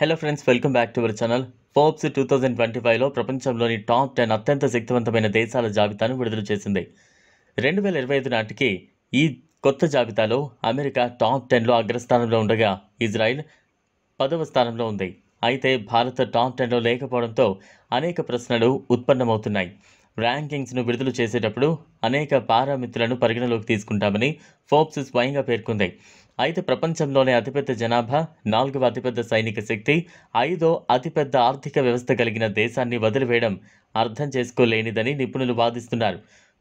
Hello friends, welcome back to our channel. Forbes 2025లో ప్రపంచంలోని top 10 అత్యంత శక్తివంతమైన దేశాల జాబితాను విడుదల చేసింది. 2025 నాటికి ఈ కొత్త జాబితాలో అమెరికా టాప్ 10లో అగ్రస్థానంలో ఉండగా ఇజ్రాయిల్ 10వ స్థానంలో ఉంది. అయితే భారత్ టాప్ 10లో లేకపోవడంతో అనేక ప్రశ్నలు ఉత్పన్నమవుతున్నాయి. ర్యాంకింగ్స్ను విడుదల చేసేటప్పుడు అనేక పారామితులను పరిగణలోకి తీసుకుంటామని ఫోర్బ్స్ స్వయంగా పేర్కొంది. అయితే ప్రపంచంలోనే అతిపెద్ద జనాభా, 4వ అతిపెద్ద సైనిక శక్తి, 5వ అతిపెద్ద ఆర్థిక వ్యవస్థ కలిగిన దేశాన్ని వదిలివేయడం అర్థం చేసుకోలేనిదని నిపుణులు వాదిస్తున్నారు.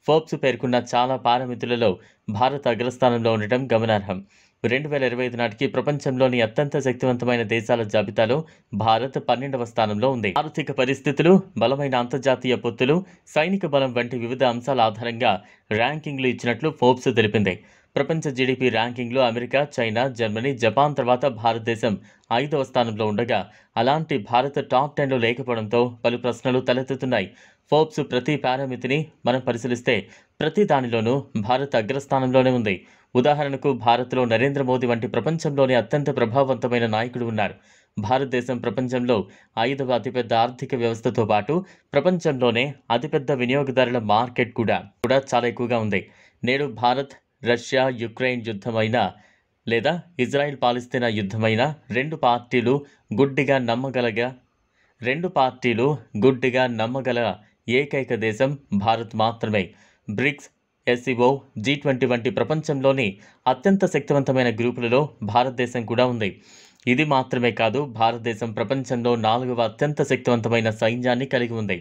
ఫోర్బ్స్ పేర్కొన్న చాలా పారామితులలో భారత్ అగ్రస్థానంలో ఉండటం గమనార్హం. 2025 నాటికి ప్రపంచంలోని అత్యంత శక్తివంతమైన దేశాల జాబితాలో భారత్ 12వ స్థానంలో ఉంది. ఆర్థిక పరిస్థితులు, బలమైన అంతర్జాతీయ పొత్తులు, సైనిక బలం వంటి వివిధ అంశాల ఆధారంగా ర్యాంకింగ్లు ఇచ్చినట్లు ఫోర్బ్స్ తెలిపింది. ప్రపంచ జీడీపీ ర్యాంకింగ్లో అమెరికా, చైనా, జర్మనీ, జపాన్ తర్వాత భారతదేశం 5వ స్థానంలో ఉండగా అలాంటి భారత్ టాప్ 10లో లేకపోవడంతో పలు ప్రశ్నలు తలెత్తుతున్నాయి. ఫోర్బ్స్ ప్రతి పారామితిని మనం పరిశీలిస్తే ప్రతి దానిలోనూ భారత్ అగ్రస్థానంలోనే ఉంది. ఉదాహరణకు భారత్లో నరేంద్ర మోదీ వంటి ప్రపంచంలోని అత్యంత ప్రభావవంతమైన నాయకుడు ఉన్నారు. భారతదేశం ప్రపంచంలో 5వ అతిపెద్ద ఆర్థిక వ్యవస్థతో పాటు ప్రపంచంలోనే అతిపెద్ద వినియోగదారుల మార్కెట్ కూడా చాలా ఎక్కువగా ఉంది. నేడు భారత్, రష్యా, యుక్రెయిన్ యుద్ధమైనా లేదా ఇజ్రాయిల్ పాలస్తీనా యుద్ధమైనా రెండు పార్టీలు గుడ్డిగా నమ్మగల ఏకైక దేశం భారత్ మాత్రమే. బ్రిక్స్, ఎస్సీఓ, G20 వంటి ప్రపంచంలోని అత్యంత శక్తివంతమైన గ్రూపులలో భారతదేశం కూడా ఉంది. ఇది మాత్రమే కాదు, భారతదేశం ప్రపంచంలో 4వ అత్యంత శక్తివంతమైన సైన్యాన్ని కలిగి ఉంది.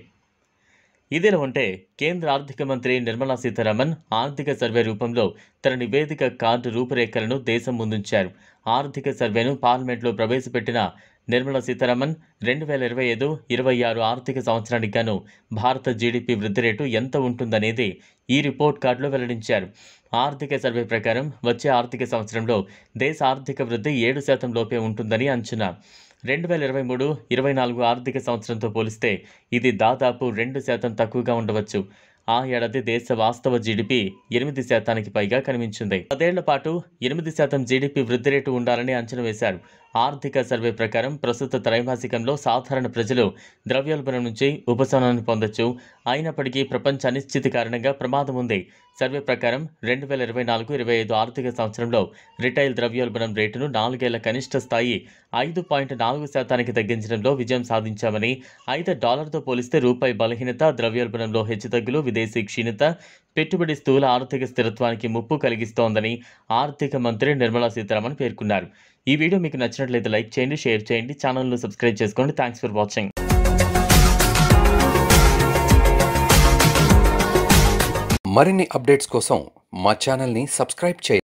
ఇదిలా ఉంటే కేంద్ర ఆర్థిక మంత్రి నిర్మలా సీతారామన్ ఆర్థిక సర్వే రూపంలో తన నివేదిక కార్డు రూపురేఖలను దేశం ముందుంచారు. ఆర్థిక సర్వేను పార్లమెంట్లో ప్రవేశపెట్టిన నిర్మలా సీతారామన్ 2025-26 ఆర్థిక సంవత్సరానికి గాను భారత జీడీపీ వృద్ధి రేటు ఎంత ఉంటుందనేది ఈ రిపోర్ట్ కార్డులో వెల్లడించారు. ఆర్థిక సర్వే ప్రకారం వచ్చే ఆర్థిక సంవత్సరంలో దేశ ఆర్థిక వృద్ధి 7% లోపే ఉంటుందని అంచనా. 2023-24 ఆర్థిక సంవత్సరంతో పోలిస్తే ఇది దాదాపు 2% తక్కువగా ఉండవచ్చు. ఆ ఏడాది దేశ వాస్తవ జీడీపీ 8% పైగా కనిపించింది. 10 ఏళ్ల పాటు 8% జీడీపీ వృద్ధి రేటు ఉండాలని అంచనా వేశారు. ఆర్థిక సర్వే ప్రకారం ప్రస్తుత త్రైమాసికంలో సాధారణ ప్రజలు ద్రవ్యోల్బణం నుంచి ఉపశమనాన్ని పొందొచ్చు. అయినప్పటికీ ప్రపంచ అనిశ్చితి కారణంగా ప్రమాదం ఉంది. సర్వే ప్రకారం 2024-25 ఆర్థిక సంవత్సరంలో రిటైల్ ద్రవ్యోల్బణం రేటును 4 ఏళ్ల కనిష్ట స్థాయి 5.4% తగ్గించడంలో విజయం సాధించామని, అయితే డాలర్తో పోలిస్తే రూపాయి బలహీనత, ద్రవ్యోల్బణంలో హెచ్చుతగ్గులు, విదేశీ క్షీణత పెట్టుబడి స్థూల ఆర్థిక స్థిరత్వానికి ముప్పు కలిగిస్తోందని ఆర్థిక మంత్రి నిర్మలా సీతారామన్ పేర్కొన్నారు. ఈ వీడియో మీకు నచ్చినట్లయితే లైక్ చేయండి, షేర్ చేయండి, ఛానల్ను సబ్స్క్రైబ్ చేసుకోండి. Thanks for watching. మరిన్ని అప్డేట్స్ కోసం మా ఛానల్ని సబ్స్క్రైబ్ చేయండి.